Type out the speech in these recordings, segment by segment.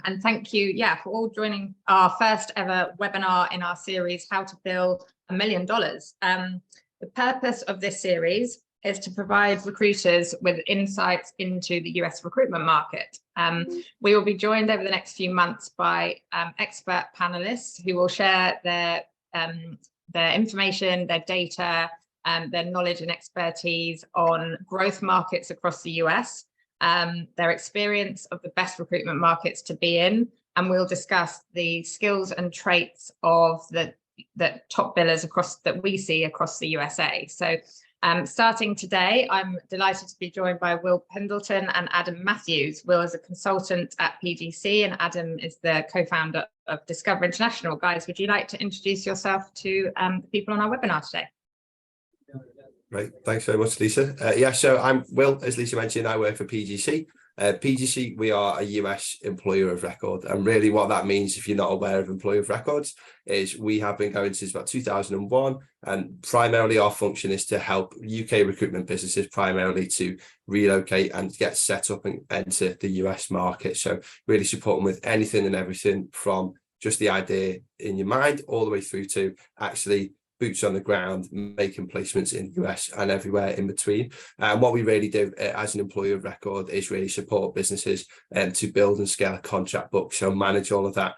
And thank you, for all joining our first ever webinar in our series, How to Bill $1 Million. The purpose of this series is to provide recruiters with insights into the US recruitment market. We will be joined over the next few months by expert panelists who will share their information, their data, their knowledge and expertise on growth markets across the US, their experience of the best recruitment markets to be in, and we'll discuss the skills and traits of the top billers that we see across the USA. So starting today, I'm delighted to be joined by Will Pendleton and Adam Matthews. Will is a consultant at PGC and Adam is the co-founder of Discover International. Guys, would you like to introduce yourself to the people on our webinar today? Right, thanks very much, Lisa. So I'm Will, as Lisa mentioned. I work for PGC. PGC, we are a US employer of record, and really what that means, if you're not aware of employer of records, is we have been going since about 2001, and primarily our function is to help UK recruitment businesses primarily to relocate and get set up and enter the US market. So really support them with anything and everything from just the idea in your mind all the way through to actually boots on the ground, making placements in the US and everywhere in between. And what we really do as an employer of record is really support businesses to build and scale a contract book, so manage all of that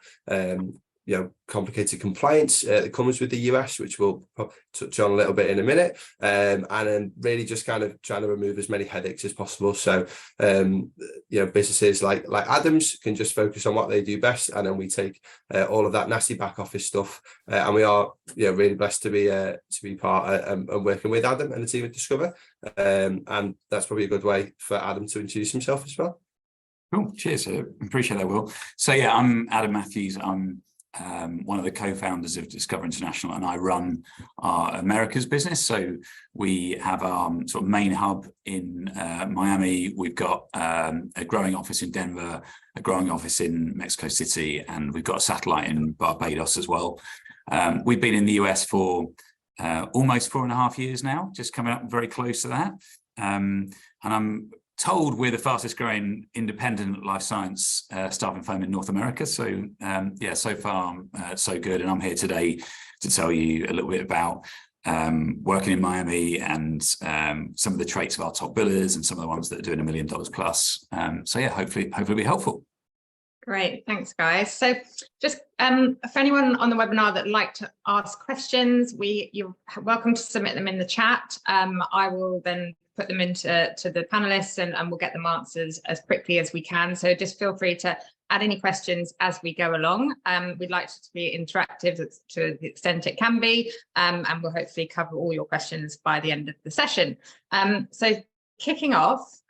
complicated compliance that comes with the US, which we'll touch on a little bit in a minute, and then really just kind of trying to remove as many headaches as possible. So businesses like Adam's can just focus on what they do best, and then we take all of that nasty back office stuff, and we are really blessed to be part and working with Adam and the team at Discover, and that's probably a good way for Adam to introduce himself as well. Cool, cheers, appreciate that, Will. So I'm Adam Matthews. I'm one of the co-founders of Discover International, and I run our Americas business. So we have our sort of main hub in Miami. We've got a growing office in Denver, a growing office in Mexico City, and we've got a satellite in Barbados as well. We've been in the US for almost 4.5 years now, just coming up very close to that. And I'm told we're the fastest growing independent life science staffing firm in North America. So so far so good. And I'm here today to tell you a little bit about working in Miami and some of the traits of our top billers and some of the ones that are doing $1 million plus. Hopefully it'll be helpful. Great, thanks guys. So just for anyone on the webinar that'd like to ask questions, you're welcome to submit them in the chat. I will then put them into the panelists and we'll get them answers as quickly as we can. So just feel free to add any questions as we go along. We'd like to be interactive to the extent it can be, and we'll hopefully cover all your questions by the end of the session. So kicking off,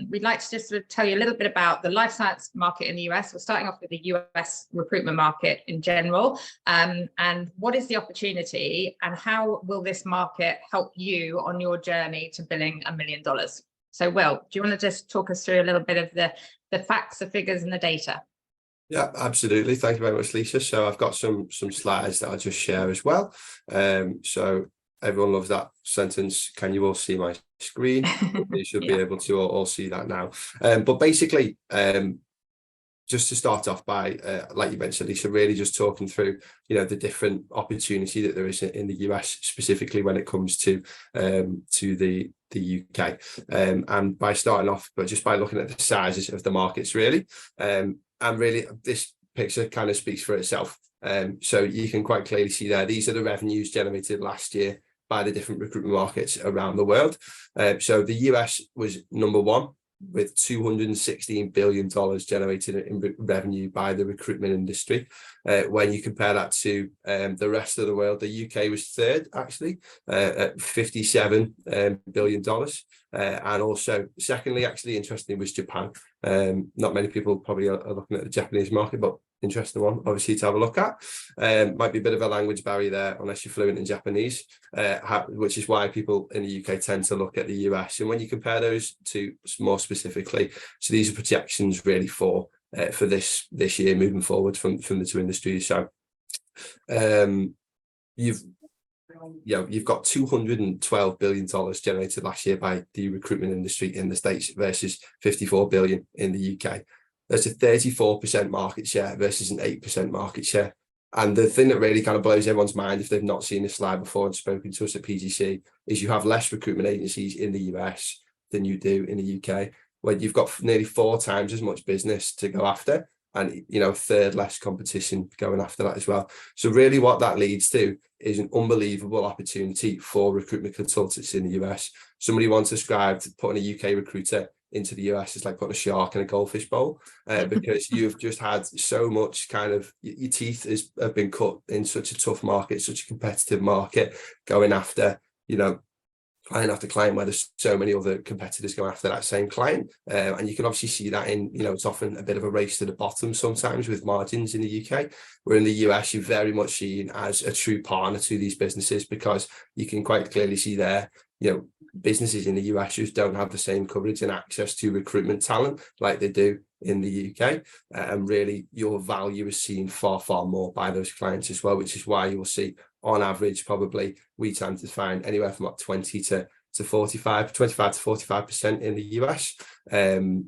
we'd like to just sort of tell you a little bit about the life science market in the US. We're starting off with the US recruitment market in general, and what is the opportunity and how will this market help you on your journey to billing $1 million? So Will, do you want to just talk us through a little bit of the facts, the figures and the data? Yeah, absolutely. Thank you very much, Lisa. So I've got some slides that I'll just share as well. So everyone loves that sentence. Can you all see my screen? You should be able to all see that now. But basically, just to start off by, like you mentioned, Lisa, really just talking through, the different opportunity that there is in the US, specifically when it comes to the UK. And by starting off, but just by looking at the sizes of the markets, really, and really this picture kind of speaks for itself. So you can quite clearly see there, these are the revenues generated last year by the different recruitment markets around the world. So the US was number one with $216 billion generated in revenue by the recruitment industry. When you compare that to the rest of the world, the UK was third, actually, at $57 billion. And also, secondly, actually, interestingly, was Japan. Not many people probably are looking at the Japanese market, but interesting one, obviously, to have a look at. Might be a bit of a language barrier there, unless you're fluent in Japanese, which is why people in the UK tend to look at the US. And when you compare those two more specifically, so these are projections really for this year moving forward from the two industries. So you've got $212 billion generated last year by the recruitment industry in the States versus $54 billion in the UK. there's a 34% market share versus an 8% market share. And the thing that really kind of blows everyone's mind if they've not seen this slide before and spoken to us at PGC is you have less recruitment agencies in the US than you do in the UK, where you've got nearly 4 times as much business to go after, and a third less competition going after that as well. So really what that leads to is an unbelievable opportunity for recruitment consultants in the US. Somebody once described putting a UK recruiter into the US is like putting a shark in a goldfish bowl, because you've just had so much kind of, your teeth have been cut in such a tough market, such a competitive market, going after, client after client, where there's so many other competitors going after that same client. And you can obviously see that in, it's often a bit of a race to the bottom sometimes with margins in the UK, where in the US, you're very much seen as a true partner to these businesses, because you can quite clearly see there, businesses in the US just don't have the same coverage and access to recruitment talent like they do in the UK. And really your value is seen far, far more by those clients as well, which is why you will see on average, probably we tend to find anywhere from about 25 to 45% in the US. And,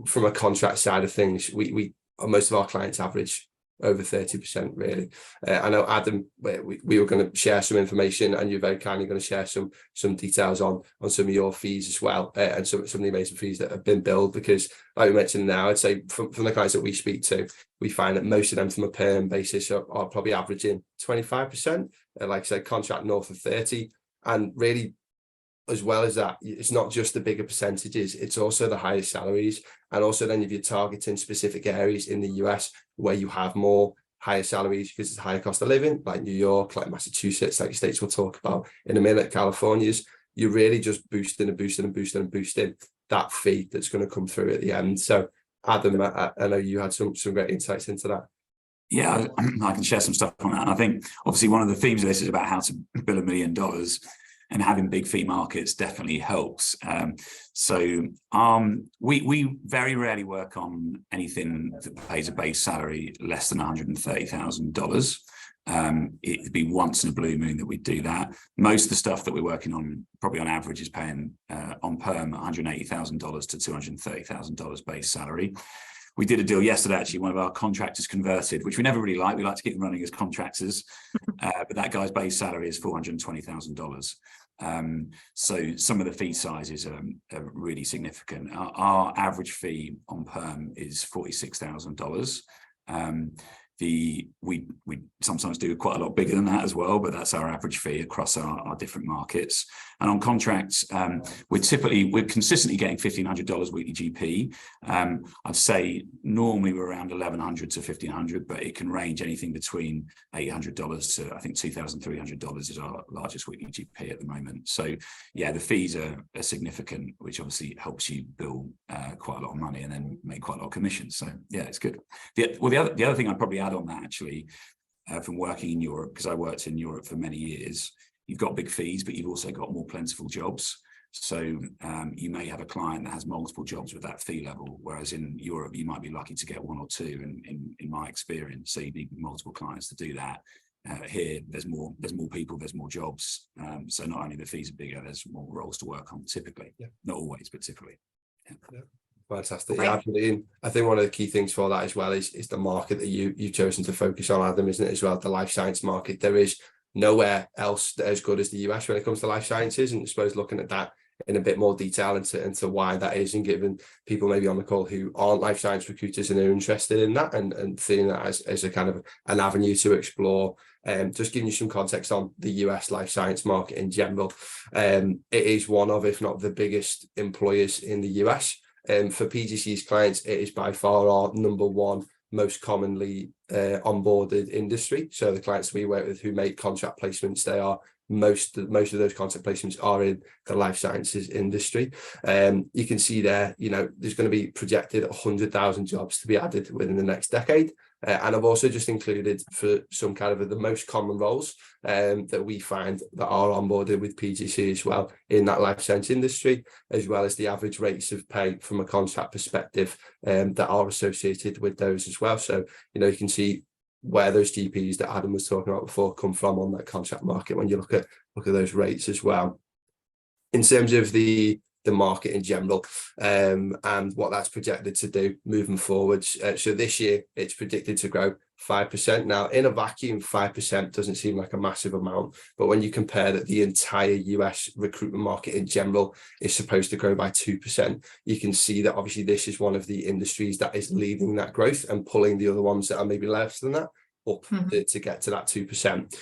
from a contract side of things, we most of our clients average over 30% really. I know Adam, we were going to share some information, and you're very kindly going to share some details on some of your fees as well, and some of the amazing fees that have been billed, because like we mentioned now, I'd say from the clients that we speak to, we find that most of them from a perm basis are probably averaging 25%, like I said, contract north of 30, and really, as well as that, it's not just the bigger percentages, it's also the higher salaries. And also then if you're targeting specific areas in the US where you have more higher salaries because it's a higher cost of living, like New York, like Massachusetts, like states we'll talk about in a minute, California's, you're really just boosting that fee that's going to come through at the end. So Adam, I know you had some great insights into that. Yeah, I can share some stuff on that. And I think obviously one of the themes of this is about how to bill $1 million. And having big fee markets definitely helps. We very rarely work on anything that pays a base salary less than $130,000. It'd be once in a blue moon that we do that. Most of the stuff that we're working on, probably on average, is paying on perm $180,000 to $230,000 base salary. We did a deal yesterday, actually, one of our contractors converted, which we never really like. We like to keep them running as contractors, but that guy's base salary is $420,000. So some of the fee sizes are really significant. Our average fee on perm is $46,000. We sometimes do quite a lot bigger than that as well, but that's our average fee across our different markets. And on contracts, we're consistently getting $1,500 weekly GP. I'd say normally we're around $1,100 to $1,500, but it can range anything between $800 to I think $2,300 is our largest weekly GP at the moment. So yeah, the fees are significant, which obviously helps you bill quite a lot of money and then make quite a lot of commissions. So yeah, it's good. The other thing I'd probably add on that, actually, from working in Europe, because I worked in Europe for many years, you've got big fees, but you've also got more plentiful jobs. So you may have a client that has multiple jobs with that fee level, whereas in Europe, you might be lucky to get 1 or 2 in my experience. So you need multiple clients to do that. Here, there's more people, there's more jobs. So not only the fees are bigger, there's more roles to work on typically. Yeah. Not always, but typically. Yeah. Yeah. Fantastic. Yeah, absolutely. I think one of the key things for that as well is the market that you've chosen to focus on, Adam, isn't it, as well? The life science market. There is nowhere else that as good as the US when it comes to life sciences, and I suppose looking at that in a bit more detail into why that is, and giving people maybe on the call who aren't life science recruiters and are interested in that and seeing that as a kind of an avenue to explore. Just giving you some context on the US life science market in general. It is one of, if not the biggest employers in the US. For PGC's clients, it is by far our number one most commonly onboarded industry. So the clients we work with who make contract placements, they are most of those contract placements are in the life sciences industry. You can see there, there's going to be projected 100,000 jobs to be added within the next decade. And I've also just included for some kind of the most common roles that we find that are onboarded with PGC as well in that life science industry, as well as the average rates of pay from a contract perspective that are associated with those as well. So, you can see where those GPs that Adam was talking about before come from on that contract market when you look at those rates as well. In terms of the the market in general, and what that's projected to do moving forwards. So this year it's predicted to grow 5%. Now, in a vacuum, 5% doesn't seem like a massive amount, but when you compare that the entire US recruitment market in general is supposed to grow by 2%, you can see that obviously this is one of the industries that is leading that growth and pulling the other ones that are maybe less than that up to get to that 2%.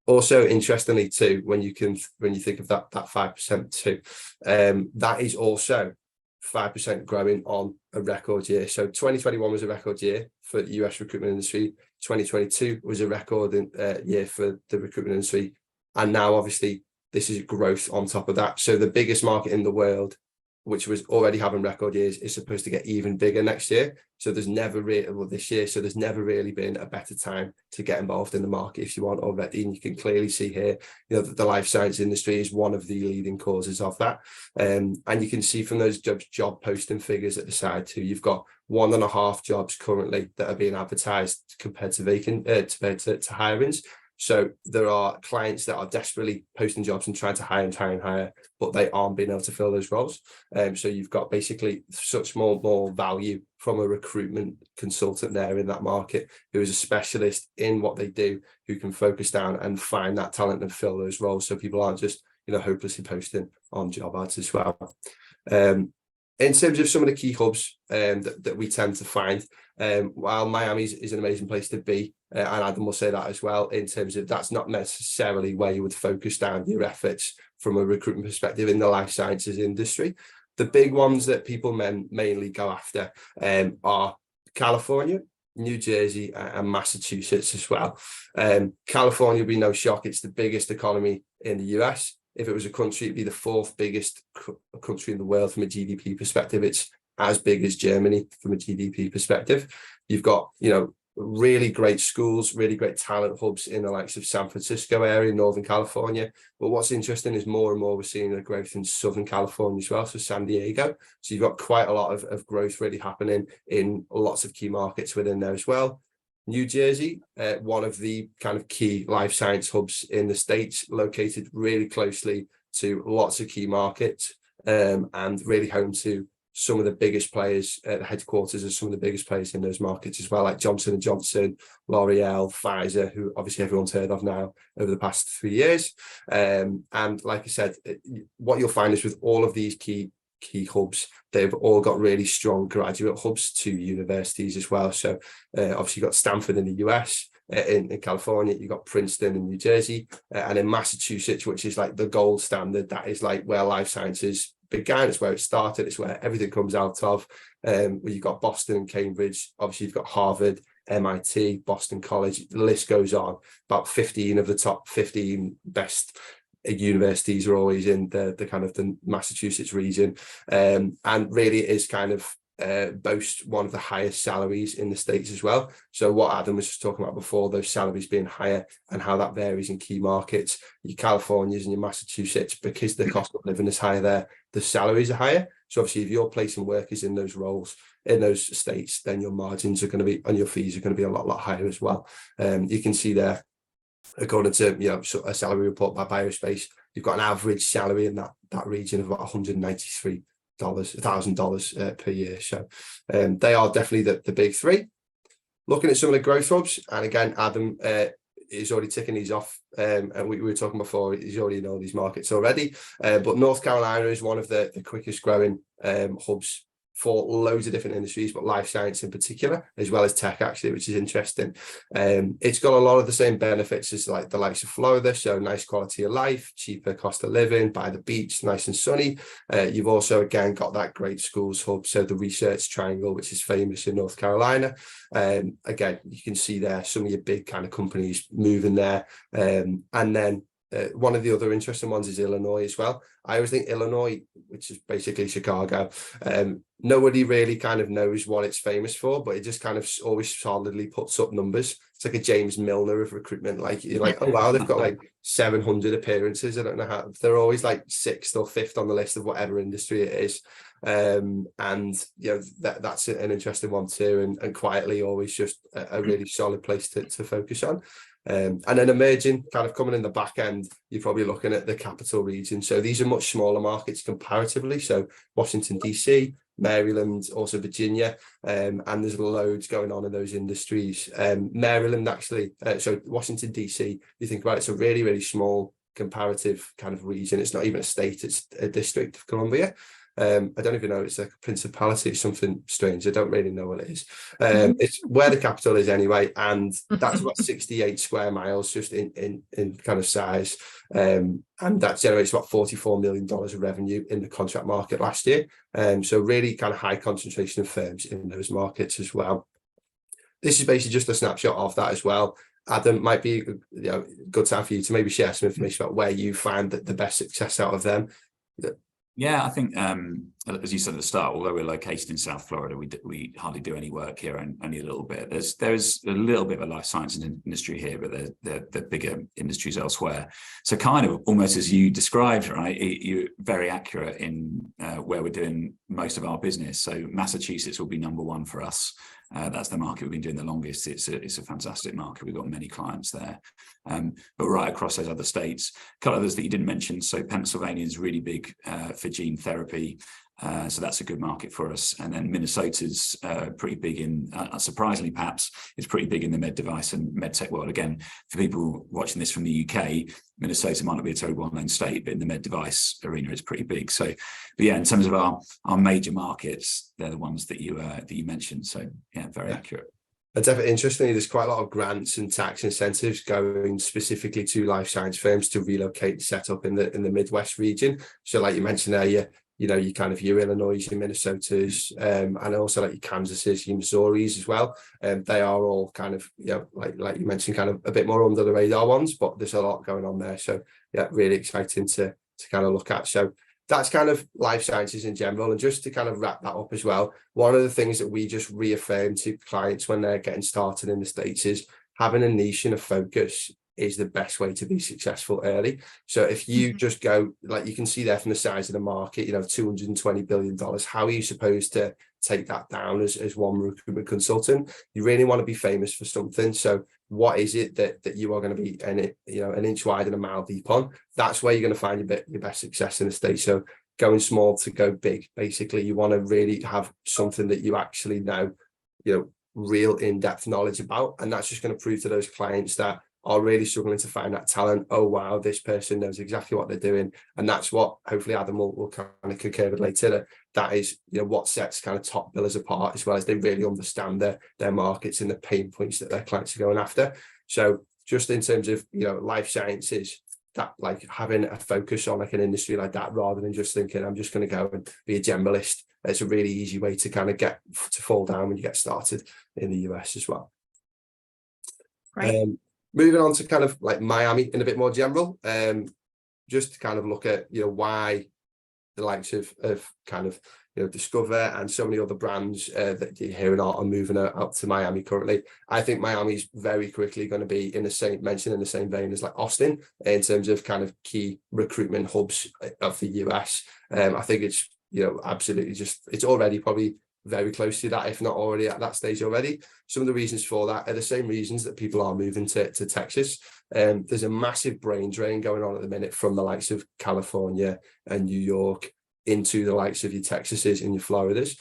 Also, interestingly too, when you think of that 5% too, that is also 5% growing on a record year. So 2021 was a record year for the US recruitment industry. 2022 was a record year for the recruitment industry. And now obviously this is growth on top of that. So the biggest market in the world, which was already having record years, is supposed to get even bigger next year. So there's never really, well, this year, so there's never really been a better time to get involved in the market if you want already. And you can clearly see here, you know, that the life science industry is one of the leading causes of that. And you can see from those job posting figures at the side too, you've got 1.5 jobs currently that are being advertised compared to hirings. So there are clients that are desperately posting jobs and trying to hire, but they aren't being able to fill those roles. So you've got basically such more value from a recruitment consultant there in that market, who is a specialist in what they do, who can focus down and find that talent and fill those roles. So people aren't just, you know, hopelessly posting on job ads as well. In terms of some of the key hubs that we tend to find, while Miami is an amazing place to be, and Adam will say that as well, in terms of that's not necessarily where you would focus down your efforts from a recruitment perspective in the life sciences industry. The big ones that people mainly go after are California, New Jersey, and Massachusetts as well. California will be no shock. It's the biggest economy in the US. If it was a country, it'd be the 4th biggest country in the world from a GDP perspective. It's as big as Germany from a GDP perspective. You've got, you know, really great schools, really great talent hubs in the likes of San Francisco area, Northern California. But what's interesting is more and more we're seeing a growth in Southern California as well, so San Diego. So you've got quite a lot of growth really happening in lots of key markets within there as well. New Jersey, one of the kind of key life science hubs in the States, located really closely to lots of key markets, and really home to some of the biggest players at the headquarters of some of the biggest players in those markets as well, like Johnson & Johnson, L'Oreal, Pfizer, who obviously everyone's heard of now over the past 3 years. And like I said, what you'll find is with all of these key hubs, they've all got really strong graduate hubs to universities as well. So obviously you've got Stanford in the US, in California, you've got Princeton in New Jersey, and in Massachusetts, which is like the gold standard. That is like where life sciences began. It's where it started. It's where everything comes out of. Where you've got Boston and Cambridge. Obviously you've got Harvard, MIT, Boston College. The list goes on. About 15 of the top 15 best universities are always in the kind of the Massachusetts region, and really it is kind of boasts one of the highest salaries in the States as well. So what Adam was just talking about before, those salaries being higher and how that varies in key markets, your Californias and your Massachusetts, because the cost of living is higher there, the salaries are higher. So obviously if you're placing workers in those roles in those states, then your margins are going to be, and your fees are going to be a lot higher as well. You can see there, according to, you know, a salary report by Biospace, you've got an average salary in that region of about $193,000 per year. So they are definitely the big three. Looking at some of the growth hubs, and again, Adam is already ticking these off, and we were talking before, he's already in all these markets already. But North Carolina is one of the quickest growing hubs for loads of different industries, but life science in particular, as well as tech actually, which is interesting. It's got a lot of the same benefits as like the likes of Florida, so nice quality of life, cheaper cost of living, by the beach, nice and sunny. You've also again got that great schools hub, so the Research Triangle, which is famous in North Carolina. Again, you can see there some of your big kind of companies moving there, and then one of the other interesting ones is Illinois as well. I always think Illinois, which is basically Chicago, nobody really kind of knows what it's famous for, but it just kind of always solidly puts up numbers. It's like a James Milner of recruitment. Like you're like, oh wow, they've got like 700 appearances. I don't know how, they're always like 6th or 5th on the list of whatever industry it is. And you know, that's an interesting one too, and quietly always just a really solid place to focus on. And then emerging, kind of coming in the back end, you're probably looking at the capital region. So these are much smaller markets comparatively. So Washington, DC, Maryland, also Virginia, and there's loads going on in those industries. Maryland, actually, so Washington, DC, you think about it, it's a really, really small comparative kind of region. It's not even a state, it's a district of Columbia. I don't even know, it's like a principality, it's something strange. I don't really know what it is. It's where the capital is anyway, and that's about 68 square miles just in kind of size. And that generates about $44 million of revenue in the contract market last year. So really kind of high concentration of firms in those markets as well. This is basically just a snapshot of that as well. Adam, might be good time for you to maybe share some information about where you find that the best success out of them. Yeah, I think, as you said at the start, although we're located in South Florida, we hardly do any work here, and only a little bit. There's a little bit of a life sciences industry here, but they're bigger industries elsewhere. So kind of almost as you described, right, you're very accurate in where we're doing most of our business. So Massachusetts will be number one for us. That's the market we've been doing the longest. It's a fantastic market. We've got many clients there. But right across those other states, a couple of others that you didn't mention. So Pennsylvania is really big for gene therapy. So that's a good market for us. And then Minnesota's pretty big in, surprisingly perhaps, it's pretty big in the med device and med tech world. Again, for people watching this from the UK, Minnesota might not be a totally well-known state, but in the med device arena, it's pretty big. So, but yeah, in terms of our major markets, they're the ones that you mentioned. So yeah, very accurate. And definitely, interestingly, there's quite a lot of grants and tax incentives going specifically to life science firms to relocate and set up in the Midwest region. So like you mentioned there, you kind of your Illinois, your Minnesotas, and also like your Kansases, your Missouris as well. They are all kind of, like you mentioned, kind of a bit more under the radar ones, but there's a lot going on there. So yeah, really exciting to kind of look at. So that's kind of life sciences in general. And just to kind of wrap that up as well, one of the things that we just reaffirm to clients when they're getting started in the States is having a niche and a focus is the best way to be successful early. So if you just go, like you can see there from the size of the market, $220 billion, how are you supposed to take that down as one recruitment consultant? You really want to be famous for something. So what is it that you are going to be an inch wide and a mile deep on? That's where you're going to find your best success in the States. So going small to go big, basically, you want to really have something that you actually know, real in-depth knowledge about. And that's just going to prove to those clients that are really struggling to find that talent. Oh, wow, this person knows exactly what they're doing. And that's what hopefully Adam will kind of concur with later. That is, what sets kind of top billers apart, as well as they really understand their markets and the pain points that their clients are going after. So just in terms of, life sciences, that like having a focus on like an industry like that, rather than just thinking, I'm just going to go and be a generalist. It's a really easy way to kind of get to fall down when you get started in the US as well. Great. Moving on to kind of like Miami in a bit more general, just to kind of look at, why the likes of kind of, Discover and so many other brands that you're hearing are moving out to Miami currently. I think Miami's very quickly going to be in the same vein as like Austin in terms of kind of key recruitment hubs of the US. I think it's, absolutely it's already probably very close to that, if not already at that stage already. Some of the reasons for that are the same reasons that people are moving to Texas. There's a massive brain drain going on at the minute from the likes of California and New York into the likes of your Texases and your Floridas.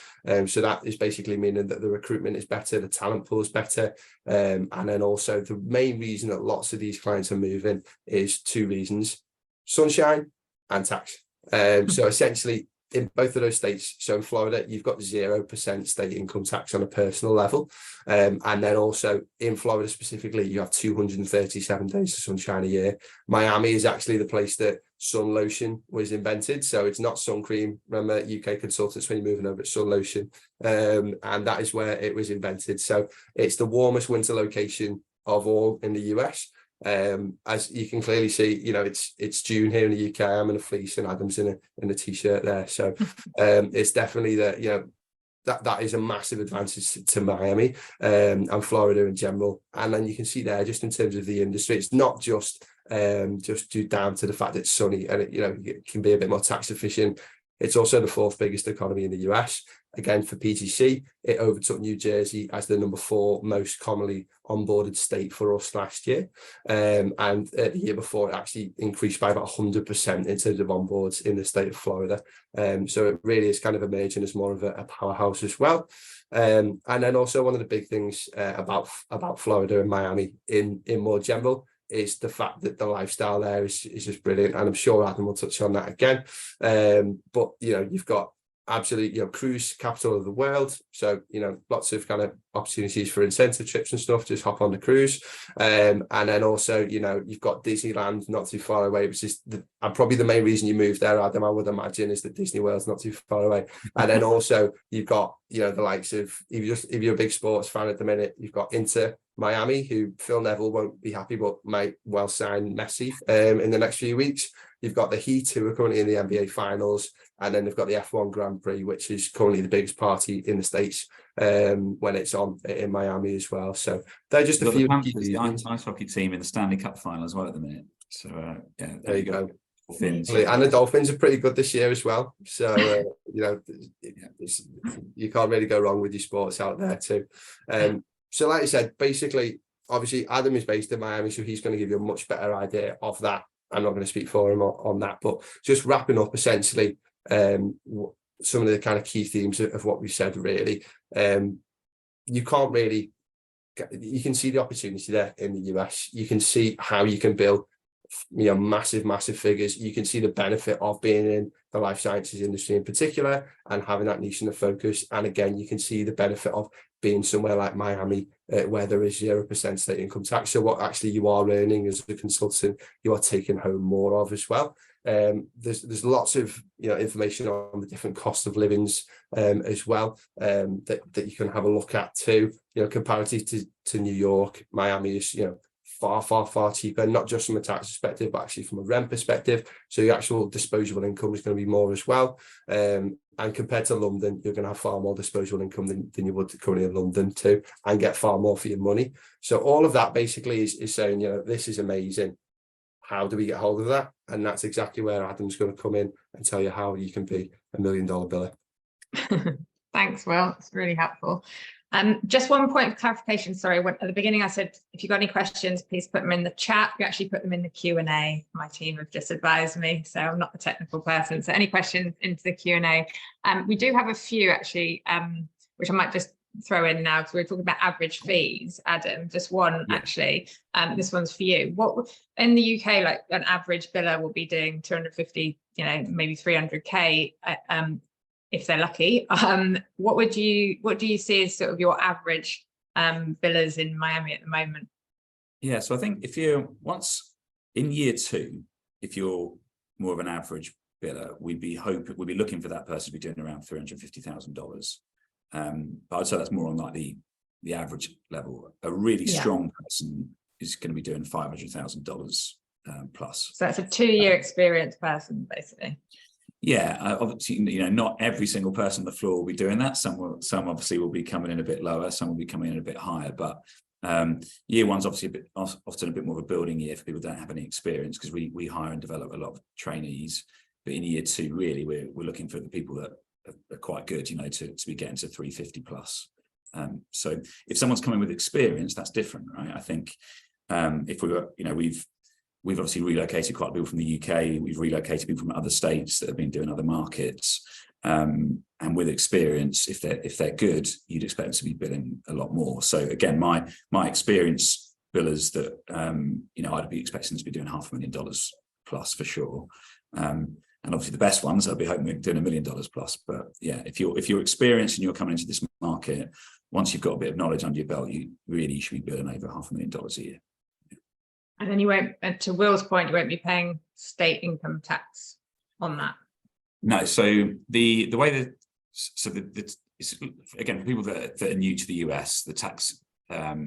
So that is basically meaning that the recruitment is better, the talent pool is better. And then also the main reason that lots of these clients are moving is two reasons: sunshine and tax. So essentially, in both of those states, so in Florida, you've got 0% state income tax on a personal level. And then also in Florida specifically, you have 237 days of sunshine a year. Miami is actually the place that sun lotion was invented. So it's not sun cream. Remember, UK consultants, when you're moving over, it's sun lotion. And that is where it was invented. So it's the warmest winter location of all in the US. As you can clearly see, it's June here in the UK. I'm in a fleece and Adam's in a t-shirt there. So it's definitely that is a massive advantage to Miami and Florida in general. And then you can see there, just in terms of the industry, it's not just due down to the fact that it's sunny and it can be a bit more tax efficient. It's also the 4th biggest economy in the US. Again, for PTC, it overtook New Jersey as the number 4 most commonly onboarded state for us last year. And the year before, it actually increased by about 100% in terms of onboards in the state of Florida. So it really is kind of emerging as more of a powerhouse as well. And then also one of the big things about Florida and Miami in more general is the fact that the lifestyle there is just brilliant. And I'm sure Adam will touch on that again. But, you've got absolutely, cruise capital of the world. So, lots of kind of opportunities for incentive trips and stuff, just hop on the cruise. And then also, you've got Disneyland not too far away, which is probably the main reason you moved there, Adam, I would imagine, is that Disney World's not too far away. And then also you've got, the likes of, if you're a big sports fan at the minute, you've got Inter Miami, who Phil Neville won't be happy, but might well sign Messi in the next few weeks. You've got the Heat, who are currently in the NBA Finals, and then they've got the F1 Grand Prix, which is currently the biggest party in the States when it's on in Miami as well. So they're just a few. The ice hockey team in the Stanley Cup final as well at the minute. So there you go. Dolphins. And the Dolphins are pretty good this year as well. So you can't really go wrong with your sports out there too. So like I said, basically, obviously Adam is based in Miami, so he's going to give you a much better idea of that. I'm not going to speak for him on that, but just wrapping up essentially some of the kind of key themes of what we said really. You can't really, you can see the opportunity there in the US. You can see how you can build massive figures. You can see the benefit of being in the life sciences industry in particular and having that niche and the focus. And again, you can see the benefit of being somewhere like Miami, where there is 0% state income tax. So what actually you are earning as a consultant, you are taking home more of as well. There's lots of information on the different cost of livings as well that you can have a look at too. Comparative to New York, Miami is far cheaper, not just from a tax perspective, but actually from a rent perspective. So your actual disposable income is going to be more as well. And compared to London, you're going to have far more disposable income than you would currently in London too, and get far more for your money. So all of that basically is saying, this is amazing. How do we get hold of that? And that's exactly where Adam's going to come in and tell you how you can be $1 million biller. Thanks, Will. It's really helpful. Just one point of clarification. Sorry, at the beginning I said, if you've got any questions, please put them in the chat. You actually put them in the Q&A. My team have just advised me, so I'm not the technical person. So any questions into the Q&A. We do have a few actually, which I might just throw in now because we're talking about average fees. Adam, just one actually. This one's for you. What in the UK, like an average biller will be doing 250, maybe 300K. If they're lucky, what do you see as sort of your average billers in Miami at the moment? Yeah, so I think if you're once in year 2, if you're more of an average biller, we'd be looking for that person to be doing around $350,000. But I'd say that's more on like the average level. A really strong person is going to be doing $500,000 plus. So that's a 2-year experienced person, basically. Yeah, obviously, not every single person on the floor will be doing that. Some obviously will be coming in a bit lower. Some will be coming in a bit higher. But year 1's obviously often a bit more of a building year for people who don't have any experience, because we hire and develop a lot of trainees. But in year 2, really, we're looking for the people that are quite good, to be getting to 350 plus. So if someone's coming with experience, that's different, right? I think if we were, we've obviously relocated quite a people from the UK. We've relocated people from other states that have been doing other markets. And with experience, if they're good, you'd expect them to be billing a lot more. So again, my experience billers that I'd be expecting them to be doing $500,000 plus for sure. And obviously the best ones, I'd be hoping we're doing $1 million plus. But yeah, if you're experienced and you're coming into this market, once you've got a bit of knowledge under your belt, you should be billing over $500,000 a year. And then you won't, to Will's point, you won't be paying state income tax on that. No. So the way that, again, for people that are new to the US, the tax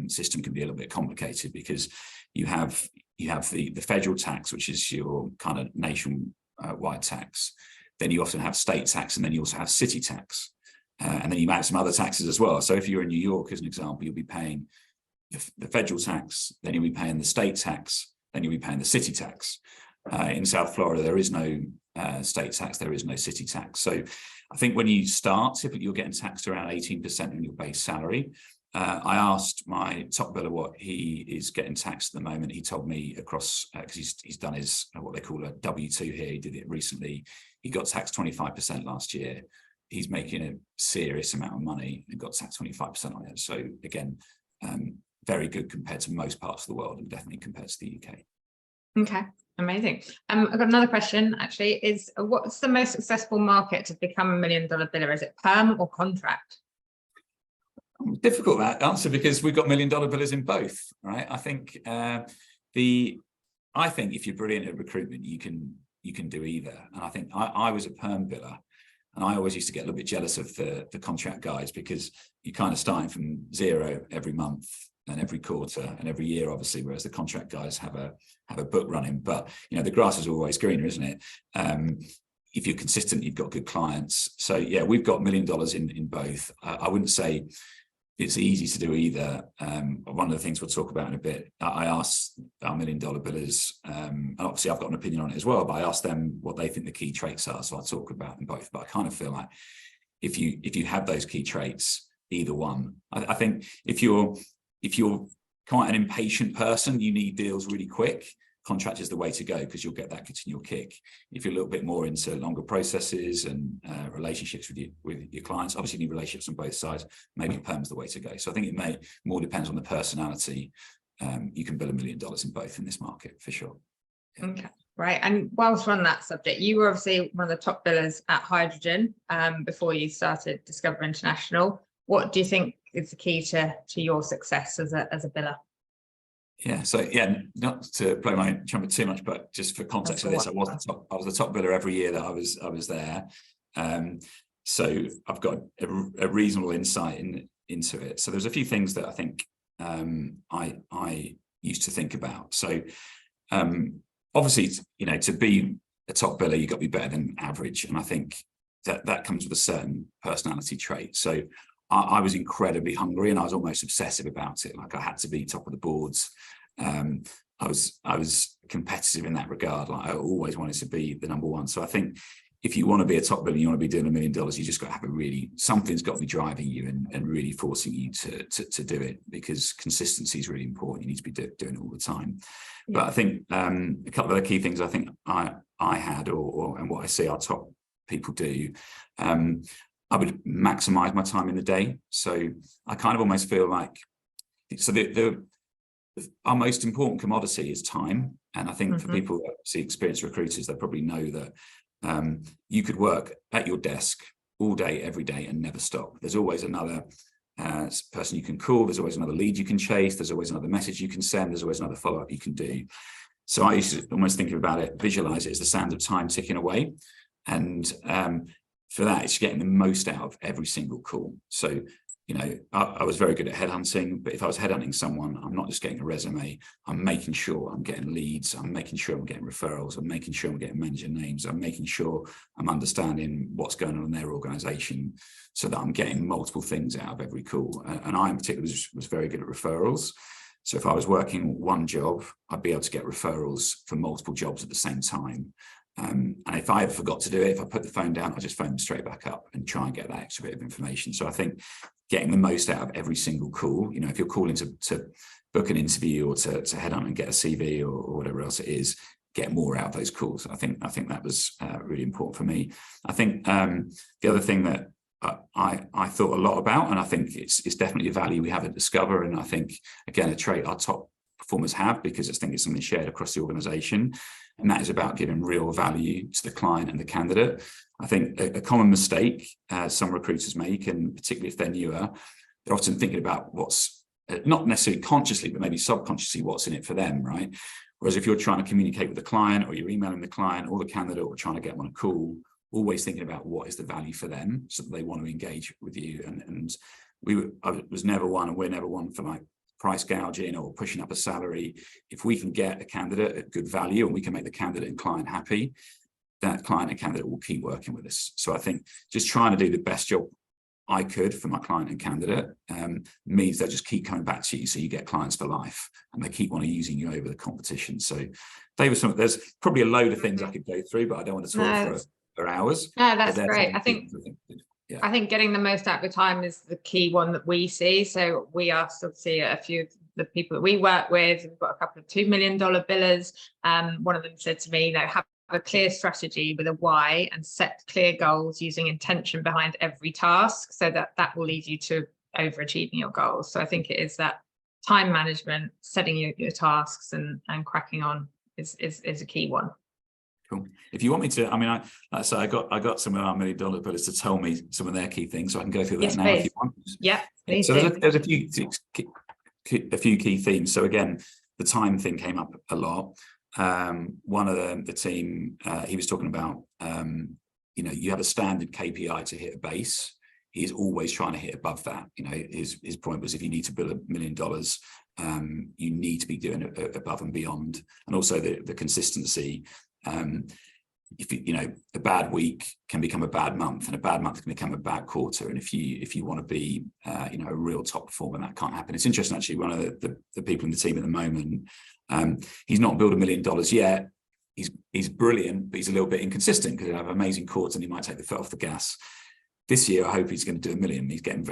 system can be a little bit complicated, because you have the federal tax, which is your kind of nationwide tax. Then you often have state tax, and then you also have city tax. And then you might have some other taxes as well. So if you're in New York, as an example, you'll be paying the federal tax, then you'll be paying the state tax, then you'll be paying the city tax. In South Florida, there is no state tax, there is no city tax. So I think when you start, typically you're getting taxed around 18% on your base salary. I asked my top biller what he is getting taxed at the moment. He told me across, because he's done his, what they call a W-2 here, he did it recently. He got taxed 25% last year. He's making a serious amount of money and got taxed 25% on it. So again, very good compared to most parts of the world, and definitely compared to the UK. Okay, amazing. I've got another question actually, is what's the most successful market to become $1 million biller? Is it perm or contract? Difficult that answer, because we've got $1 million billers in both, right? I think if you're brilliant at recruitment, you can do either. And I think I was a perm biller, and I always used to get a little bit jealous of the contract guys, because you're kind of starting from zero every month and every quarter and every year, obviously, whereas the contract guys have a book running. But you know, the grass is always greener, isn't it? If you're consistent, you've got good clients. So yeah, we've got $1 million in both. I wouldn't say it's easy to do either. One of the things we'll talk about in a bit, I asked our $1 million billers, and obviously I've got an opinion on it as well, but I asked them what they think the key traits are. So I'll talk about them both. But I kind of feel like if you have those key traits, either one. I think if you're quite an impatient person, you need deals really quick, contract is the way to go, because you'll get that continual kick. If you're a little bit more into longer processes and relationships with your clients, obviously you need relationships on both sides, maybe perm's the way to go. So I think it may more depends on the personality. You can bill $1 million in both in this market for sure. Yeah. Okay, right. And whilst we're on that subject, you were obviously one of the top billers at Hydrogen before you started Discover International. What do you think is the key to your success as a biller? Yeah, so yeah, not to blow my trumpet too much, but just for context of this, I was the top biller every year that I was there. So I've got a reasonable insight into it. So there's a few things that I think I used to think about. So obviously, you know, to be a top biller, you've got to be better than average, and I think that comes with a certain personality trait. So I was incredibly hungry, and I was almost obsessive about it. Like I had to be top of the boards. I was competitive in that regard. Like I always wanted to be the number one. So I think if you want to be a top biller, you want to be doing $1 million, you just got to have something's got to be driving you and really forcing you to do it, because consistency is really important. You need to be doing it all the time. Yeah. But I think a couple of the key things I think I had, and what I see our top people do, I would maximize my time in the day. So I kind of almost feel like, so our most important commodity is time. And I think for people that see experienced recruiters, they probably know that you could work at your desk all day, every day, and never stop. There's always another person you can call. There's always another lead you can chase. There's always another message you can send. There's always another follow-up you can do. So I used to almost think about it, visualize it as the sands of time ticking away. And for that, it's getting the most out of every single call. So, you know, I was very good at headhunting, but if I was headhunting someone, I'm not just getting a resume, I'm making sure I'm getting leads, I'm making sure I'm getting referrals, I'm making sure I'm getting manager names, I'm making sure I'm understanding what's going on in their organization, so that I'm getting multiple things out of every call. And I in particular was very good at referrals. So if I was working one job, I'd be able to get referrals for multiple jobs at the same time. And if I ever forgot to do it, if I put the phone down, I just phone them straight back up and try and get that extra bit of information. So I think getting the most out of every single call, you know, if you're calling to book an interview or to head on and get a CV or whatever else it is, get more out of those calls. I think that was really important for me. I think the other thing that I thought a lot about, and I think it's definitely a value we have at Discover, and I think, again, a trait our top performers have, because I think it's something shared across the organization, and that is about giving real value to the client and the candidate. I think a common mistake some recruiters make, and particularly if they're newer, they're often thinking about what's not necessarily consciously, but maybe subconsciously, what's in it for them, right? Whereas if you're trying to communicate with the client, or you're emailing the client or the candidate, or trying to get them on a call, always thinking about what is the value for them, so that they want to engage with you. And I was never one, and we're never one for like price gouging or pushing up a salary. If we can get a candidate at good value and we can make the candidate and client happy, that client and candidate will keep working with us. So I think just trying to do the best job I could for my client and candidate, means they'll just keep coming back to you. So you get clients for life and they keep on using you over the competition. So they were there's probably a load of things I could go through, but I don't want to talk for hours. No, that's great. I think getting the most out of the time is the key one that we see. So we asked obviously a few of the people that we work with. We've got a couple of $2 million billers. One of them said to me, have a clear strategy with a why and set clear goals using intention behind every task, so that will lead you to overachieving your goals. So I think it is that time management, setting your tasks and cracking on is a key one. Cool. If you want me to, I mean, like I say, I got some of our $1 million billers to tell me some of their key things, so I can go through that now if you want. Yeah. So there's a few key themes. So again, the time thing came up a lot. One of the team, he was talking about, you have a standard KPI to hit a base. He's always trying to hit above that. His point was, if you need to build $1 million, you need to be doing it above and beyond. And also the consistency. If a bad week can become a bad month, and a bad month can become a bad quarter. And if you want to be a real top performer, that can't happen. It's interesting, actually. One of the people in the team at the moment, he's not built $1 million yet. He's brilliant, but he's a little bit inconsistent because he'll have amazing quarters and he might take the foot off the gas. This year, I hope he's going to do $1 million.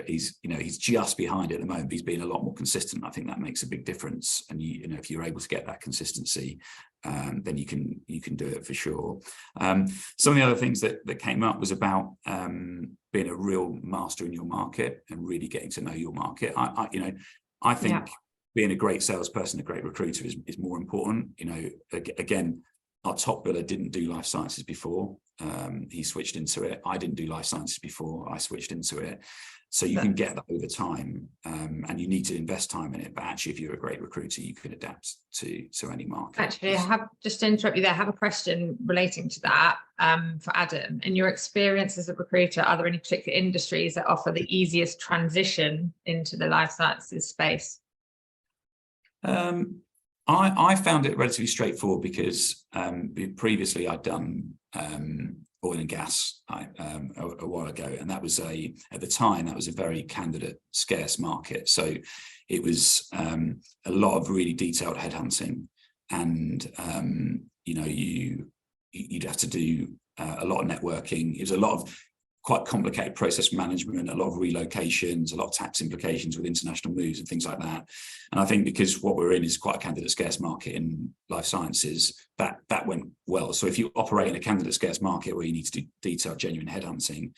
He's just behind it at the moment. He's been a lot more consistent. I think that makes a big difference. And if you're able to get that consistency, then you can do it for sure. Some of the other things that came up was about being a real master in your market and really getting to know your market. I think being a great salesperson, a great recruiter is more important. Again, our top biller didn't do life sciences before. He switched into it. I didn't do life sciences before. I switched into it. So you can get that over time, and you need to invest time in it. But actually, if you're a great recruiter, you can adapt to any market. Actually, I have, just to interrupt you there, I have a question relating to that for Adam. In your experience as a recruiter, are there any particular industries that offer the easiest transition into the life sciences space? I found it relatively straightforward because previously I'd done oil and gas a while ago, and that was at the time that was a very candidate scarce market. So it was a lot of really detailed headhunting, and you'd have to do a lot of networking. It was a lot of quite complicated process management, a lot of relocations, a lot of tax implications with international moves and things like that. And I think because what we're in is quite a candidate scarce market in life sciences, that went well. So if you operate in a candidate scarce market where you need to do detailed, genuine headhunting,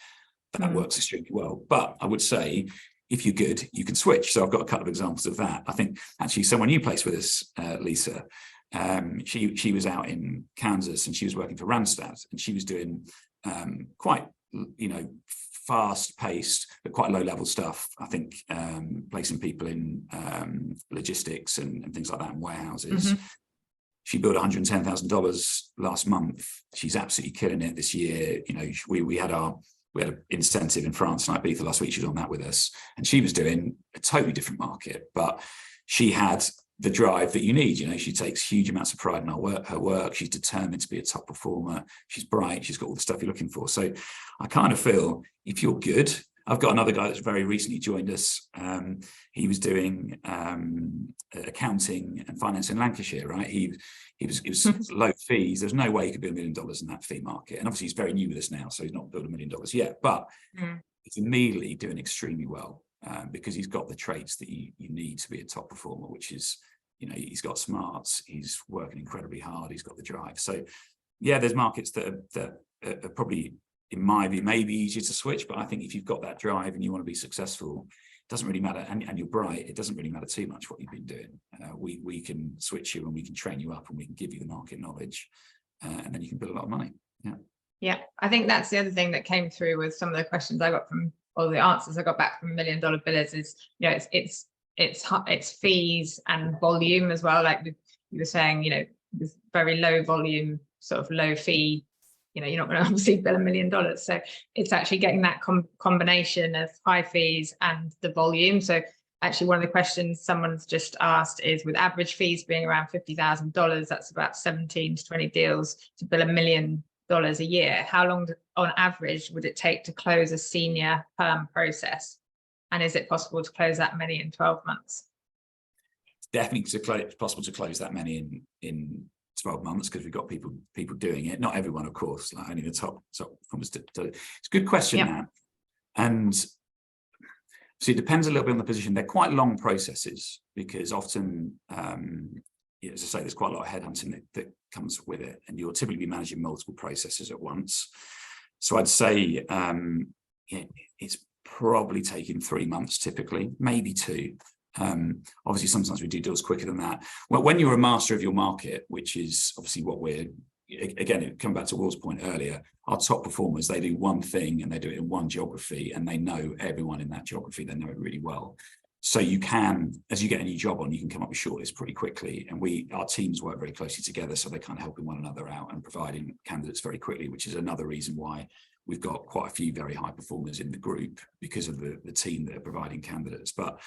that works extremely well. But I would say, if you're good, you can switch. So I've got a couple of examples of that. I think actually someone you placed with us, Lisa, she was out in Kansas and she was working for Randstad, and she was doing quite fast-paced but quite low-level stuff. I think placing people in logistics and things like that in warehouses. She billed $110,000 last month. She's absolutely killing it this year. We had an incentive in France and Ibiza last week. She was on that with us, and she was doing a totally different market, but she had the drive that you need. She takes huge amounts of pride in her work. She's determined to be a top performer. She's bright. She's got all the stuff you're looking for. So I kind of feel if you're good, I've got another guy that's very recently joined us. He was doing accounting and finance in Lancashire, right? It was low fees. There's no way he could be $1 million in that fee market. And obviously he's very new with us now, so he's not built $1 million yet, but he's immediately doing extremely well. Because he's got the traits that you need to be a top performer, which is, he's got smarts, he's working incredibly hard, he's got the drive. So yeah, there's markets that are probably, in my view, maybe easier to switch, but I think if you've got that drive and you want to be successful, it doesn't really matter, and you're bright, it doesn't really matter too much what you've been doing. We can switch you and we can train you up and we can give you the market knowledge, and then you can build a lot of money. Yeah, I think that's the other thing that came through with some of the questions I got from, or the answers I got back from $1 million billers is, it's fees and volume as well. Like you were saying, with very low volume, sort of low fee, you're not going to obviously bill $1 million. So it's actually getting that combination of high fees and the volume. So actually one of the questions someone's just asked is, with average fees being around $50,000, that's about 17 to 20 deals to bill $1 million a year, how long on average would it take to close a senior perm process? And is it possible to close that many in 12 months? Definitely possible to close that many in 12 months because we've got people doing it. Not everyone, of course, like only the top performers do it. It's a good question, Yep. Matt. And so it depends a little bit on the position. They're quite long processes because often, as I say, there's quite a lot of headhunting that comes with it, and you'll typically be managing multiple processes at once. So I'd say it's probably taking 3 months typically, maybe 2. Obviously, sometimes we do deals quicker than that. Well, when you're a master of your market, which is obviously what we're, again, coming back to Will's point earlier, our top performers, they do one thing and they do it in one geography and they know everyone in that geography, they know it really well. So you can, as you get a new job on, you can come up with shortlists pretty quickly. And our teams work very closely together, so they're kind of helping one another out and providing candidates very quickly, which is another reason why we've got quite a few very high performers in the group because of the team that are providing candidates. But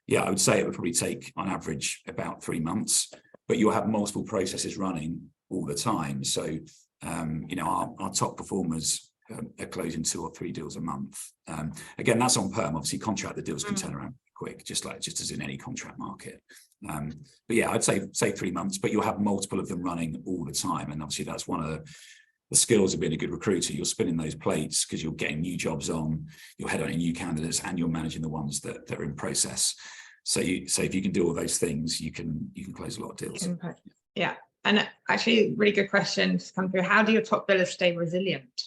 yeah, I would say it would probably take on average about 3 months, but you'll have multiple processes running all the time. So, our top performers are closing 2 or 3 deals a month. Again, that's on perm. Obviously, contract, the deals can turn around quick, just as in any contract market. But yeah, I'd say 3 months, but you'll have multiple of them running all the time. And obviously, that's one of the skills of being a good recruiter. You're spinning those plates because you're getting new jobs on, you're headhunting new candidates, and you're managing the ones that are in process. So if you can do all those things, you can close a lot of deals. Yeah, and actually, really good question to come through. How do your top billers stay resilient?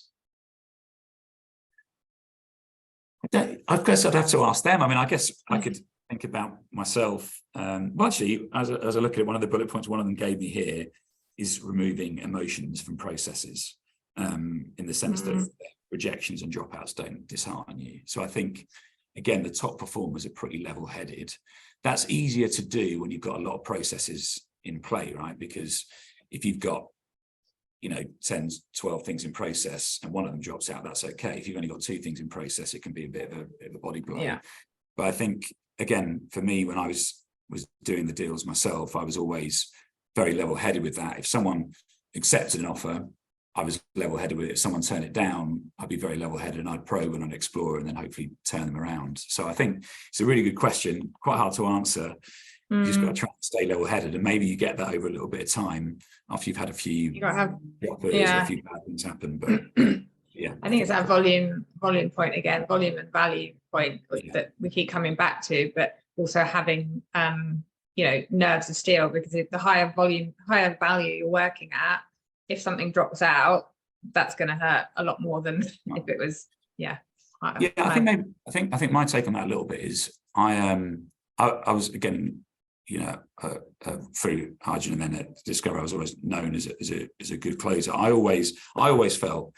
I guess I'd have to ask them. I mean, I guess I could think about myself. Well, actually, as I look at it, one of the bullet points one of them gave me here is removing emotions from processes, in the sense that rejections and dropouts don't dishearten you. So I think, again, the top performers are pretty level-headed. That's easier to do when you've got a lot of processes in play, right? Because if you've got 10, 12 things in process and one of them drops out, that's okay. If you've only got 2 things in process, it can be a bit of a body blow. Yeah. But I think, again, for me, when I was doing the deals myself, I was always very level-headed with that. If someone accepted an offer, I was level-headed with it. If someone turned it down, I'd be very level-headed and I'd probe and I'd explore and then hopefully turn them around. So I think it's a really good question, quite hard to answer. You just got to try and stay level-headed, and maybe you get that over a little bit of time after you've had a few a few bad things happen. But yeah, I think it's that volume point again, volume and value point that we keep coming back to, but also having nerves of steel, because the higher volume, higher value you're working at, if something drops out, that's going to hurt a lot more than if it was I think my take on that a little bit is I was, again, through Hydrogen and then at Discover, I was always known as a good closer. I always felt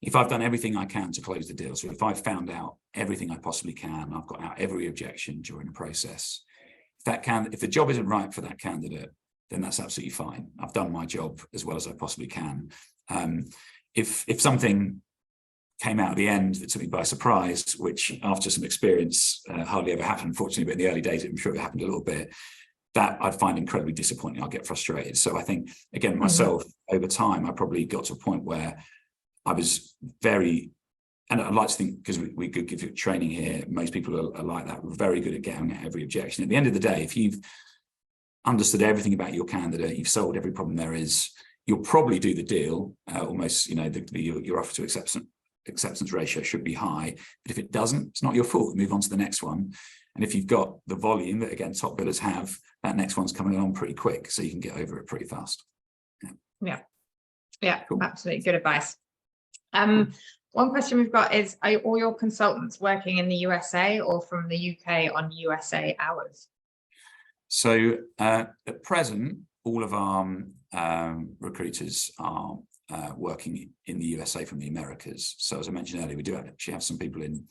if I've done everything I can to close the deal, so if I've found out everything I possibly can, I've got out every objection during the process, if the job isn't right for that candidate, then that's absolutely fine. I've done my job as well as I possibly can. If something came out at the end that took me by surprise, which after some experience hardly ever happened, unfortunately, but in the early days, I'm sure it happened a little bit, that I'd find incredibly disappointing. I'll get frustrated. So I think, again, myself, over time, I probably got to a point where I was very, and I'd like to think, because we could give you training here, most people are like that. We're very good at getting at every objection. At the end of the day, if you've understood everything about your candidate, you've solved every problem there is, you'll probably do the deal. Almost, your offer to acceptance ratio should be high. But if it doesn't, it's not your fault. Move on to the next one. And if you've got the volume that, again, top billers have, that next one's coming along pretty quick, so you can get over it pretty fast. Yeah, cool. Absolutely good advice. One question we've got is, are all your consultants working in the USA or from the UK on USA hours? So at present, all of our recruiters are working in the USA from the Americas. So as I mentioned earlier, we do actually have some people in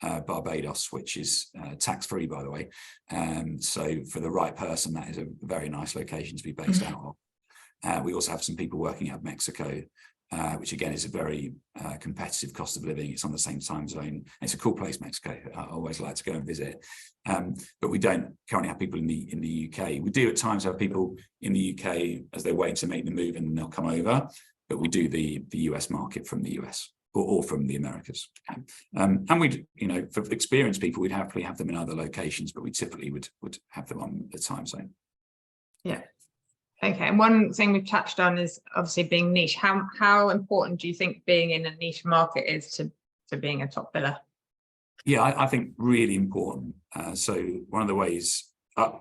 Barbados, which is tax-free, by the way. So for the right person, that is a very nice location to be based out of. We also have some people working out of Mexico, which again is a very competitive cost of living. It's on the same time zone. It's a cool place, Mexico. I always like to go and visit. But we don't currently have people in the UK. We do at times have people in the UK as they're waiting to make the move and they'll come over. but we do the US market from the US or from the Americas. And we'd, for experienced people, we'd happily have them in other locations, but we typically would have them on the time zone. Yeah. Okay. And one thing we've touched on is obviously being niche. How important do you think being in a niche market is to being a top biller? Yeah, I think really important. So one of the ways,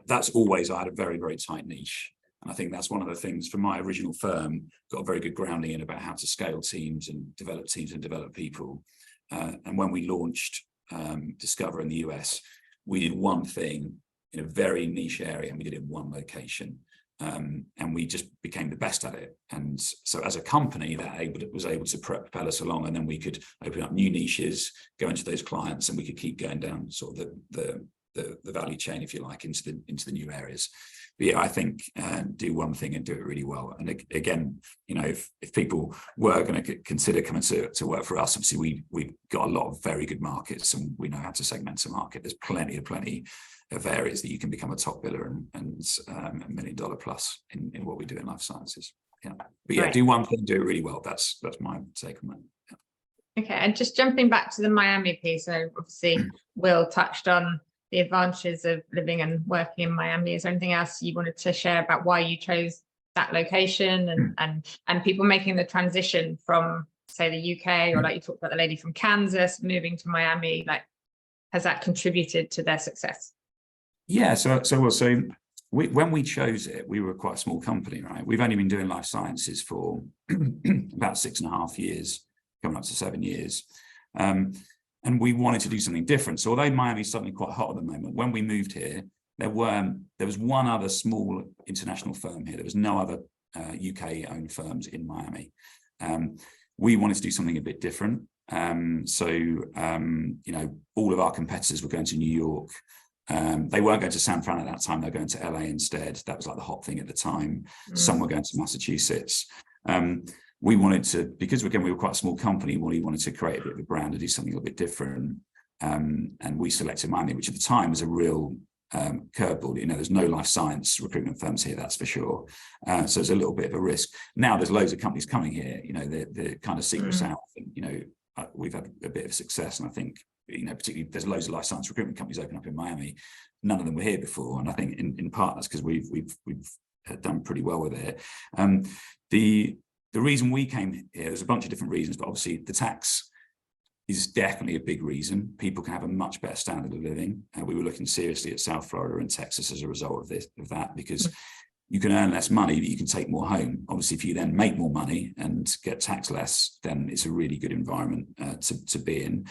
that's always, I had a very, very tight niche. And I think that's one of the things for my original firm, got a very good grounding in about how to scale teams and develop people. And when we launched Discover in the US, we did one thing in a very niche area, and we did it in one location. And we just became the best at it. And so as a company, that was able to propel us along, and then we could open up new niches, go into those clients, and we could keep going down sort of the value chain, if you like, into the new areas. But yeah, I think do one thing and do it really well. And again, if people were going to consider coming to work for us, obviously we've got a lot of very good markets, and we know how to segment a market. There's plenty of areas that you can become a top biller and $1 million plus in what we do in life sciences. Yeah, but yeah, do one thing, do it really well. That's my take on that. Yeah. Okay, and just jumping back to the Miami piece, so obviously Will touched on the advantages of living and working in Miami. Is there anything else you wanted to share about why you chose that location and people making the transition from, say, the UK, or like you talked about the lady from Kansas moving to Miami? Like, has that contributed to their success? Yeah, so when we chose it, we were quite a small company, right? We've only been doing life sciences for about 6.5 years, coming up to 7 years. And we wanted to do something different. So although Miami's suddenly quite hot at the moment, when we moved here, there was one other small international firm here. There was no other UK-owned firms in Miami. We wanted to do something a bit different. So all of our competitors were going to New York. They weren't going to San Fran at that time. They were going to LA instead. That was like the hot thing at the time. Some were going to Massachusetts. We wanted to, because again, we were quite a small company, we wanted to create a bit of a brand and do something a little bit different. And we selected Miami, which at the time was a real curveball. There's no life science recruitment firms here, that's for sure. So it's a little bit of a risk. Now there's loads of companies coming here, the kind of secret south. And, we've had a bit of success, and I think, particularly there's loads of life science recruitment companies open up in Miami. None of them were here before, and I think in part that's because we've done pretty well with it. The reason we came here, there's a bunch of different reasons, but obviously the tax is definitely a big reason. People can have a much better standard of living. We were looking seriously at South Florida and Texas as a result of that, because you can earn less money, but you can take more home. Obviously, if you then make more money and get taxed less, then it's a really good environment to be in.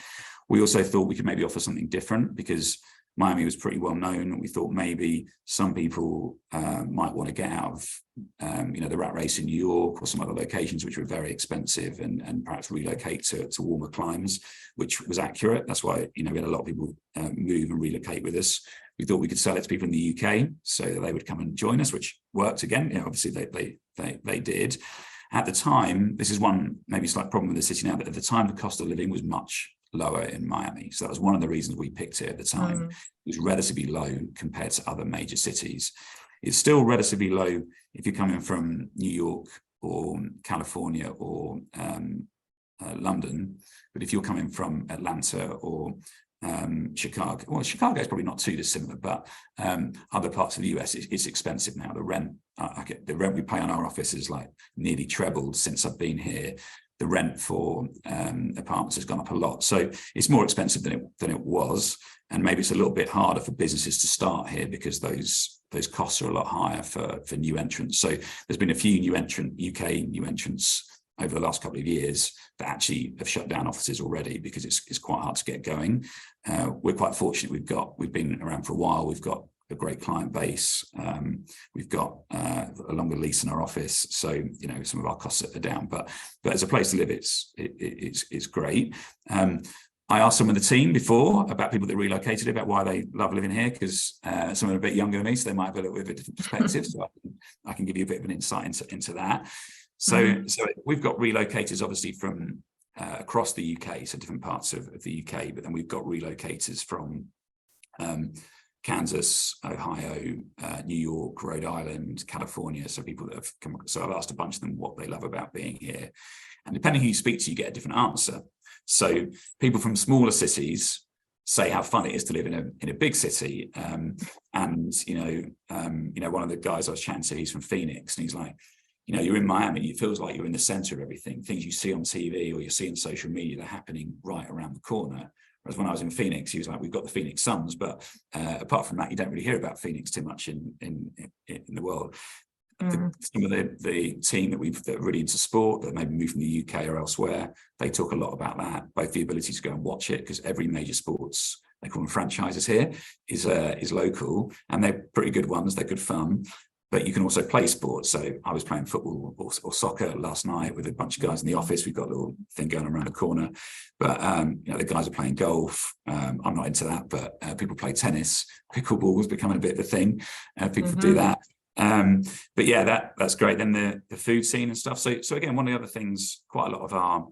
We also thought we could maybe offer something different, because Miami was pretty well known, and we thought maybe some people might want to get out of the rat race in New York or some other locations which were very expensive, and perhaps relocate to warmer climes, which was accurate. That's why we had a lot of people move and relocate with us. We thought we could sell it to people in the UK so that they would come and join us, which worked again. Obviously they did. At the time, this is one maybe slight problem with the city now, but at the time the cost of living was much lower in Miami. So that was one of the reasons we picked it at the time. It was relatively low compared to other major cities. It's still relatively low if you're coming from New York or California or London, but if you're coming from Atlanta or Chicago, well, Chicago is probably not too dissimilar, but other parts of the US, it's expensive now. The rent we pay on our office is like nearly trebled since I've been here. The rent for apartments has gone up a lot. So it's more expensive than it was. And maybe it's a little bit harder for businesses to start here, because those costs are a lot higher for new entrants. So there's been a few UK new entrants over the last couple of years that actually have shut down offices already, because it's quite hard to get going. We're quite fortunate. We've been around for a while. We've got a great client base. We've got a longer lease in our office, so some of our costs are down. But as a place to live, it's great. I asked some of the team before about people that relocated, about why they love living here, because some are a bit younger than me, so they might have a little bit of a different perspective. So I can give you a bit of an insight into that. So we've got relocators obviously from across the UK, so different parts of the UK, but then we've got relocators from Kansas, Ohio, New York, Rhode Island, California. So people that have come, so I've asked a bunch of them what they love about being here. And depending who you speak to, you get a different answer. So people from smaller cities say how fun it is to live in a big city. And one of the guys I was chatting to, he's from Phoenix, and he's like, you're in Miami, it feels like you're in the center of everything. Things you see on TV or you see on social media, they're happening right around the corner. Whereas when I was in Phoenix, he was like, we've got the Phoenix Suns, but apart from that, you don't really hear about Phoenix too much in the world. Some of the team that are really into sport, that maybe moved from the UK or elsewhere, they talk a lot about that, both the ability to go and watch it, because every major sports, they call them franchises here, is local, and they're pretty good ones, they're good fun. But you can also play sports. So I was playing football or soccer last night with a bunch of guys in the office. We've got a little thing going around the corner. But, the guys are playing golf. I'm not into that, but people play tennis. Pickleball is becoming a bit of a thing. People do that. But yeah, that's great. Then the food scene and stuff. So again, one of the other things quite a lot of our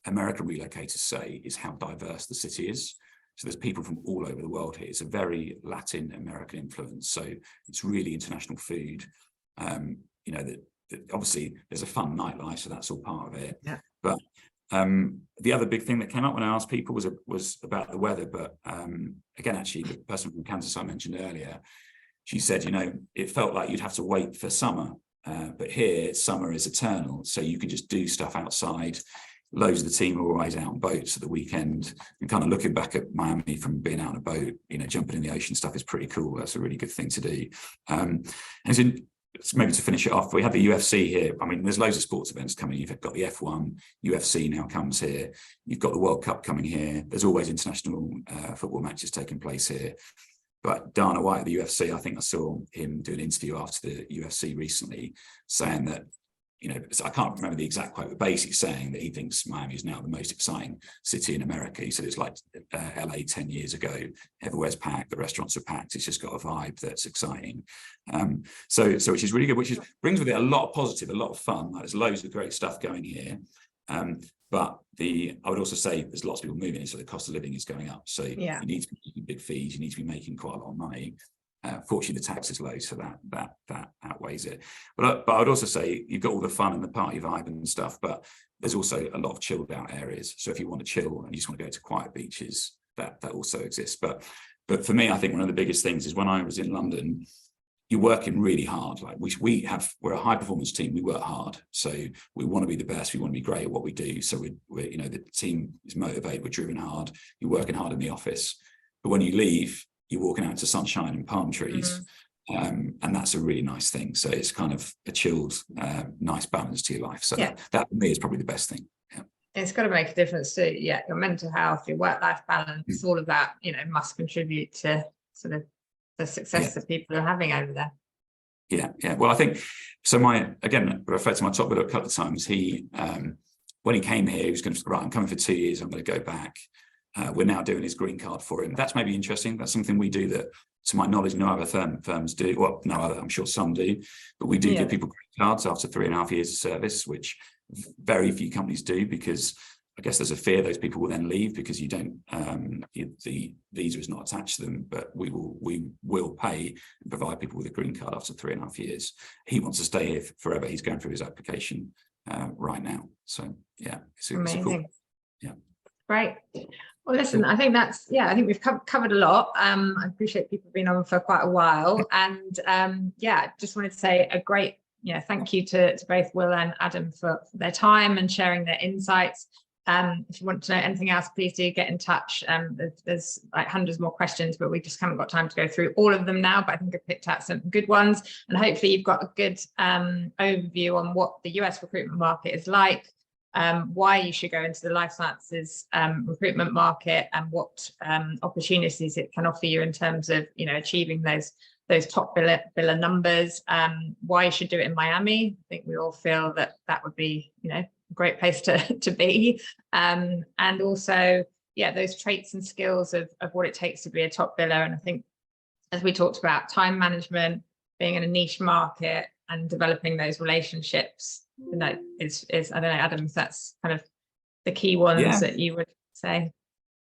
American relocators say is how diverse the city is. So there's people from all over the world here. It's a very Latin American influence. So it's really international food. Obviously there's a fun nightlife, so that's all part of it. Yeah. But the other big thing that came up when I asked people was about the weather. But again, actually, the person from Kansas I mentioned earlier, she said, it felt like you'd have to wait for summer. But here, summer is eternal. So you can just do stuff outside. Loads of the team are always out on boats at the weekend, and kind of looking back at Miami from being out on a boat, jumping in the ocean stuff is pretty cool. That's a really good thing to do. And maybe to finish it off, we have the UFC here. I mean, there's loads of sports events coming. You've got the F1, UFC now comes here. You've got the World Cup coming here. There's always international football matches taking place here. But Dana White at the UFC, I think I saw him do an interview after the UFC recently saying that, I can't remember the exact quote, but basically saying that he thinks Miami is now the most exciting city in America. He said it's like LA 10 years ago. Everywhere's packed, the restaurants are packed. It's just got a vibe that's exciting. So which is really good, which brings with it a lot of positive, a lot of fun. Like, there's loads of great stuff going here. But I would also say there's lots of people moving in, so the cost of living is going up. So you need to be making big fees, you need to be making quite a lot of money. Fortunately, the tax is low, so that outweighs it. But I would also say you've got all the fun and the party vibe and stuff, but there's also a lot of chilled out areas. So if you want to chill and you just want to go to quiet beaches, that also exists. But for me, I think one of the biggest things is when I was in London, you're working really hard. Like we're a high performance team. We work hard, so we want to be the best. We want to be great at what we do. So we're the team is motivated. We're driven hard. You're working hard in the office, but when you leave, you're walking out into sunshine and palm trees, and that's a really nice thing. So it's kind of a chilled, nice balance to your life. So that for me is probably the best thing. Yeah. It's got to make a difference to your mental health, your work-life balance, all of that, must contribute to sort of the success that people are having over there. Yeah. Well, I think so. Again, referred to my top biller a couple of times. He, when he came here, he was going to I'm coming for 2 years. I'm going to go back. We're now doing his green card for him. That's maybe interesting. That's something we do that, to my knowledge, no other firms do. Well, no other, I'm sure some do, but we do give people green cards after 3.5 years of service, which very few companies do, because I guess there's a fear those people will then leave because you don't, the visa is not attached to them, but we will pay and provide people with a green card after 3.5 years. He wants to stay here forever. He's going through his application right now. So yeah, it's a cool. Yeah. Great. Well, listen, I think I think we've covered a lot. I appreciate people being on for quite a while. And just wanted to say a great, thank you to both Will and Adam for their time and sharing their insights. If you want to know anything else, please do get in touch. There's like hundreds more questions, but we just haven't got time to go through all of them now, but I think I've picked out some good ones. And hopefully you've got a good overview on what the US recruitment market is like, why you should go into the life sciences recruitment market, and what opportunities it can offer you in terms of achieving those top biller numbers, why you should do it in Miami. I think we all feel that would be a great place to be, and also those traits and skills of what it takes to be a top biller. And I think, as we talked about, time management, being in a niche market and developing those relationships, is I don't know, Adam, if that's kind of the key ones that you would say.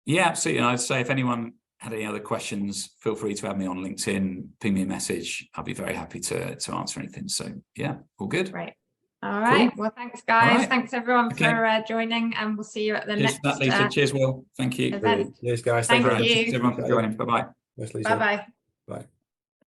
Yeah, absolutely. And I'd say if anyone had any other questions, feel free to add me on LinkedIn, ping me a message. I'll be very happy to answer anything. So yeah, all good. Great. All right. Cool. Well, thanks, guys. Right. thanks, everyone, Okay. for joining, and we'll see you at the Cheers next for that, Lisa. Cheers, Will. Thank you. event. Brilliant. Cheers, guys. Thank very much. you. Thanks everyone for joining. Bye-bye. Thanks, Lisa. Bye-bye. Bye.